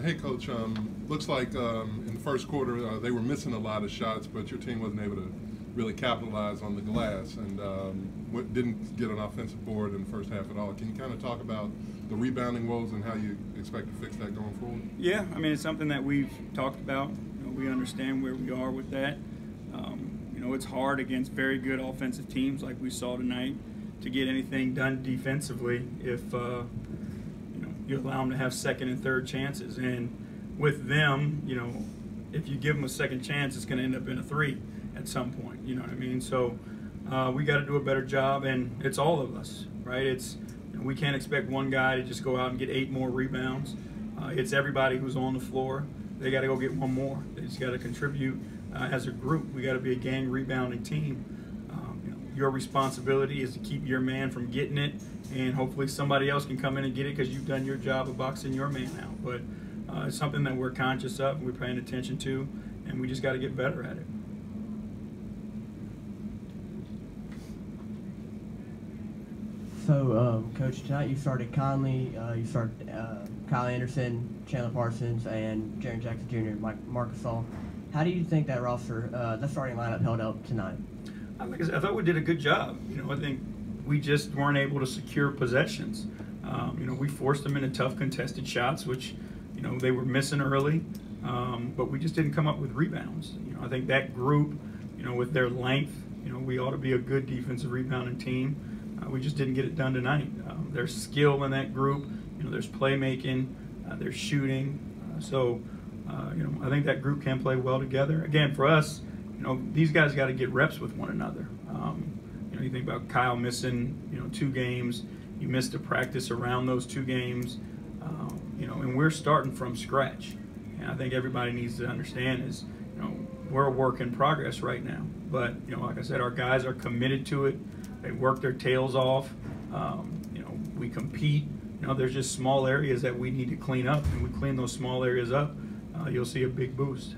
Hey, Coach. Looks like in the first quarter they were missing a lot of shots, but your team wasn't able to really capitalize on the glass and didn't get an offensive board in the first half at all. Can you kind of talk about the rebounding woes and how you expect to fix that going forward? Yeah, I mean, it's something that we've talked about. We understand where we are with that. It's hard against very good offensive teams like we saw tonight to get anything done defensively if you allow them to have second and third chances. And with them, if you give them a second chance, it's going to end up in a three at some point. You know what I mean? So we got to do a better job, and it's all of us, right? We can't expect one guy to just go out and get 8 more rebounds. It's everybody who's on the floor. They got to go get one more. They just got to contribute as a group. We got to be a gang rebounding team. Your responsibility is to keep your man from getting it, and hopefully somebody else can come in and get it because you've done your job of boxing your man out. But it's something that we're conscious of, we're paying attention to, and we just got to get better at it. So, Coach, tonight you started Conley, you started Kyle Anderson, Chandler Parsons, and Jaren Jackson Jr., Marc Gasol. How do you think that roster, that starting lineup held up tonight? Like I said, I thought we did a good job. I think we just weren't able to secure possessions. We forced them into tough contested shots, which, they were missing early, but we just didn't come up with rebounds. I think that group, with their length, we ought to be a good defensive rebounding team. We just didn't get it done tonight. There's skill in that group. There's playmaking, there's shooting. I think that group can play well together. Again, for us, these guys got to get reps with one another. You think about Kyle missing, 2 games. You missed a practice around those 2 games. And we're starting from scratch. And I think everybody needs to understand is, we're a work in progress right now. But, like I said, our guys are committed to it. They work their tails off. We compete. There's just small areas that we need to clean up, and we clean those small areas up, you'll see a big boost.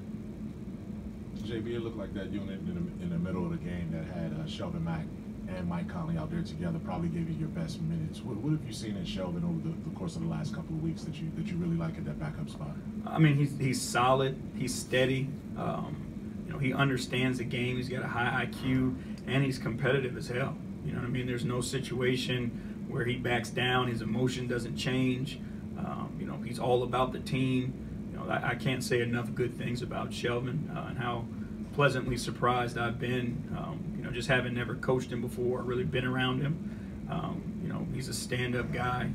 JB, it looked like that unit in the middle of the game that had Shelvin Mack and Mike Conley out there together probably gave you your best minutes. What have you seen in Shelvin over the course of the last couple of weeks that you really like at that backup spot? I mean, he's solid. He's steady. He understands the game. He's got a high IQ, and he's competitive as hell. You know what I mean? There's no situation where he backs down. His emotion doesn't change. He's all about the team. I can't say enough good things about Shelvin and how pleasantly surprised I've been. Just having never coached him before, really been around him. He's a stand-up guy.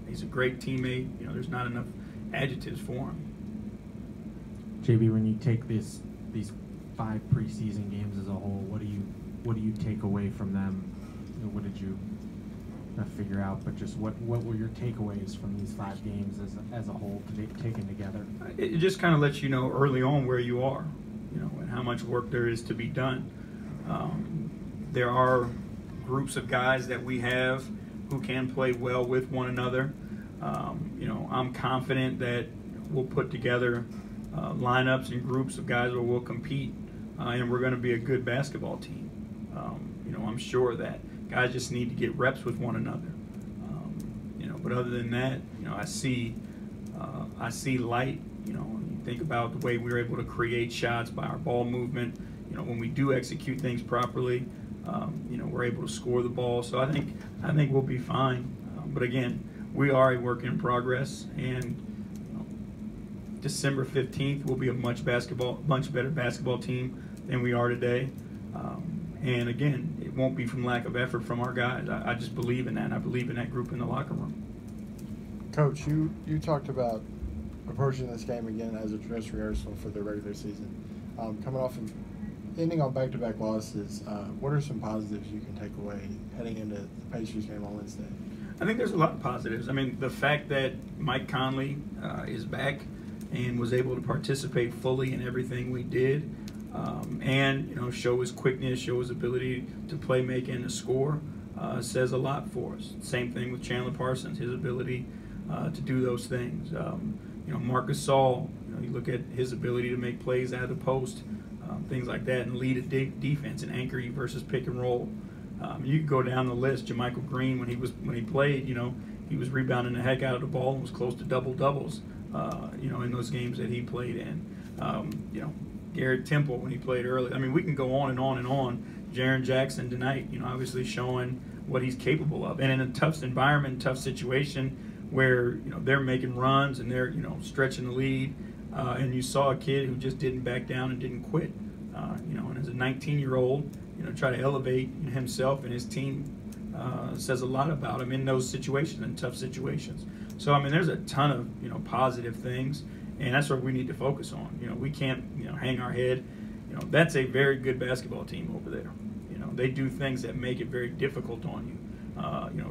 He's a great teammate. There's not enough adjectives for him. JB, when you take these 5 preseason games as a whole, what do you take away from them? What did you not figure out, but just what were your takeaways from these 5 games as a whole taken together? It just kind of lets you know early on where you are, and how much work there is to be done. There are groups of guys that we have who can play well with one another. I'm confident that we'll put together lineups and groups of guys where we'll compete, and we're going to be a good basketball team. I'm sure of that. Guys just need to get reps with one another. But other than that, I see light. You think about the way we were able to create shots by our ball movement. When we do execute things properly, we're able to score the ball. So I think we'll be fine. But again, we are a work in progress, and December 15th we'll be a much better basketball team than we are today. And again, it won't be from lack of effort from our guys. I just believe in that, and I believe in that group in the locker room. Coach, you talked about approaching this game again as a dress rehearsal for the regular season. Coming off of ending on back-to-back losses, what are some positives you can take away heading into the Pacers game on Wednesday? I think there's a lot of positives. I mean, the fact that Mike Conley is back and was able to participate fully in everything we did, and show his quickness, show his ability to play, make, and to score, says a lot for us. Same thing with Chandler Parsons, his ability to do those things. Marc Gasol, you look at his ability to make plays out of the post, things like that, and lead a defense and anchor you versus pick and roll. You could go down the list. JaMychal Green, when he played, he was rebounding the heck out of the ball and was close to double doubles. in those games that he played in. Garrett Temple when he played early. I mean, we can go on and on and on. Jaren Jackson tonight, obviously showing what he's capable of. And in a tough environment, tough situation where, they're making runs and they're, stretching the lead. And you saw a kid who just didn't back down and didn't quit. And as a 19-year-old, try to elevate himself and his team says a lot about him in those situations, in tough situations. So, I mean, there's a ton of, positive things. And that's what we need to focus on. We can't, hang our head. That's a very good basketball team over there. They do things that make it very difficult on you.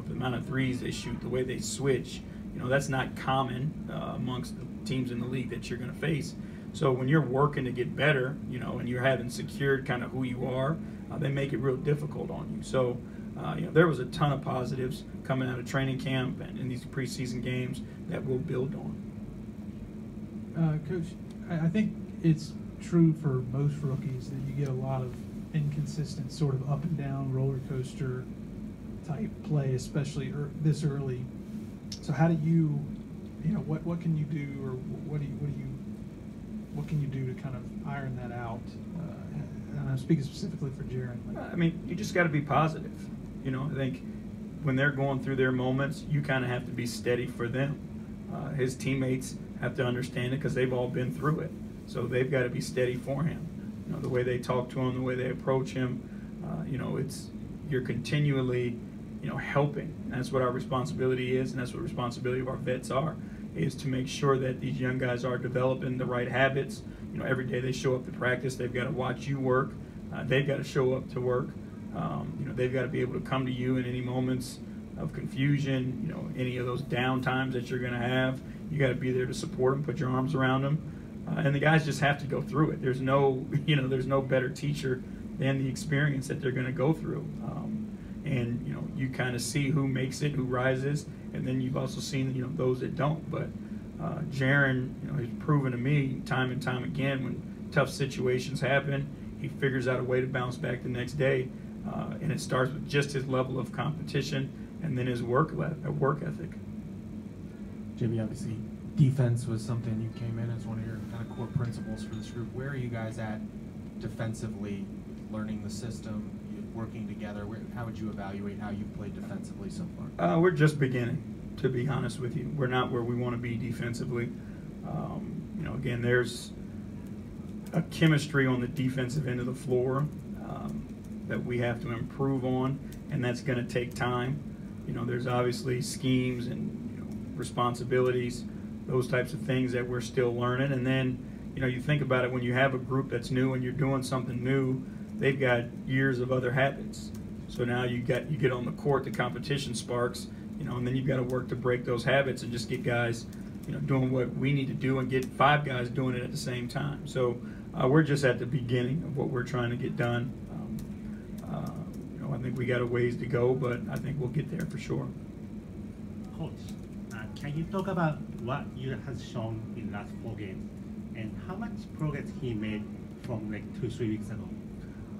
The amount of threes they shoot, the way they switch, that's not common amongst the teams in the league that you're going to face. So when you're working to get better, and you're having secured kind of who you are, they make it real difficult on you. So, there was a ton of positives coming out of training camp and in these preseason games that we'll build on. Coach, I think it's true for most rookies that you get a lot of inconsistent sort of up and down roller coaster type play, especially this early. So how do you, what can you do, or what can you do to kind of iron that out? And I'm speaking specifically for Jaren. I mean, you just got to be positive. I think when they're going through their moments, you kind of have to be steady for them. His teammates have to understand it because they've all been through it. So they've got to be steady for him. The way they talk to him, the way they approach him, you're continually, helping. And that's what our responsibility is, and that's what the responsibility of our vets are, is to make sure that these young guys are developing the right habits. Every day they show up to practice, they've got to watch you work. They've got to show up to work. They've got to be able to come to you in any moments of confusion, any of those down times that you're going to have. You got to be there to support them, put your arms around them. And the guys just have to go through it. There's no, there's no better teacher than the experience that they're going to go through. And you kind of see who makes it, who rises, and then you've also seen, those that don't. But Jaren, he's proven to me time and time again when tough situations happen, he figures out a way to bounce back the next day. And it starts with just his level of competition and then his work ethic. JB, obviously, defense was something you came in as one of your kind of core principles for this group. Where are you guys at defensively, learning the system, working together? How would you evaluate how you've played defensively so far? We're just beginning, to be honest with you. We're not where we want to be defensively. Again, there's a chemistry on the defensive end of the floor that we have to improve on, and that's going to take time. There's obviously schemes and responsibilities, those types of things that we're still learning. And then, you think about it, when you have a group that's new and you're doing something new, they've got years of other habits. So now you get on the court, the competition sparks, and then you've got to work to break those habits and just get guys, doing what we need to do and get 5 guys doing it at the same time. So we're just at the beginning of what we're trying to get done. I think we got a ways to go, but I think we'll get there for sure. Coach, can you talk about what you has shown in the last 4 games and how much progress he made from like 2-3 weeks ago?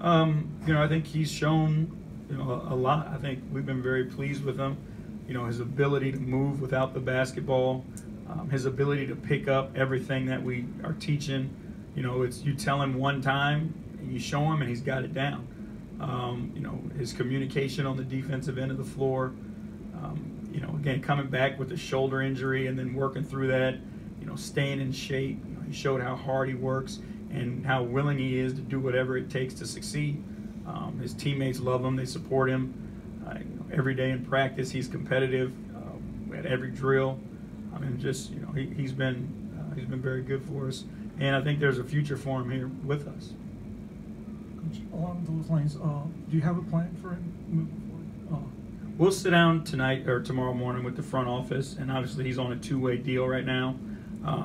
I think he's shown, a lot. I think we've been very pleased with him. His ability to move without the basketball, his ability to pick up everything that we are teaching. It's you tell him one time and you show him and he's got it down. His communication on the defensive end of the floor, again, coming back with a shoulder injury and then working through that, staying in shape. He showed how hard he works and how willing he is to do whatever it takes to succeed. His teammates love him. They support him. Every day in practice, he's competitive at every drill. He's been very good for us. And I think there's a future for him here with us. Along those lines, do you have a plan for him moving forward? We'll sit down tonight or tomorrow morning with the front office, and obviously he's on a 2-way deal right now.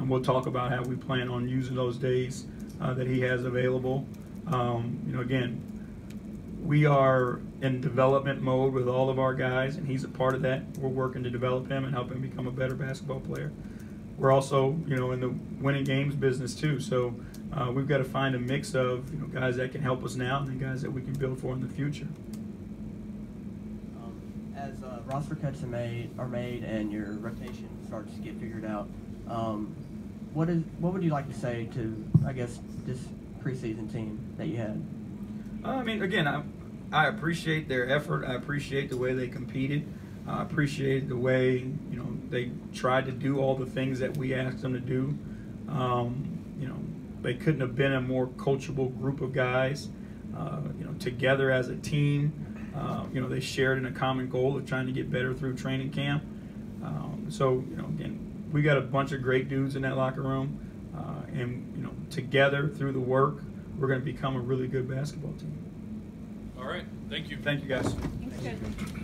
We'll talk about how we plan on using those days that he has available. Again, we are in development mode with all of our guys, and he's a part of that. We're working to develop him and help him become a better basketball player. We're also, in the winning games business too. So we've got to find a mix of, guys that can help us now and then guys that we can build for in the future. As roster cuts are made and your rotation starts to get figured out, what would you like to say to, I guess, this preseason team that you had? I mean, again, I appreciate their effort. I appreciate the way they competed. I appreciate the way, you know, they tried to do all the things that we asked them to do. You know, they couldn't have been a more coachable group of guys, you know, together as a team. You know, they shared in a common goal of trying to get better through training camp. So, you know, again, we got a bunch of great dudes in that locker room. And, you know, together through the work, we're going to become a really good basketball team. All right. Thank you. Thank you, guys. Thanks, Coach.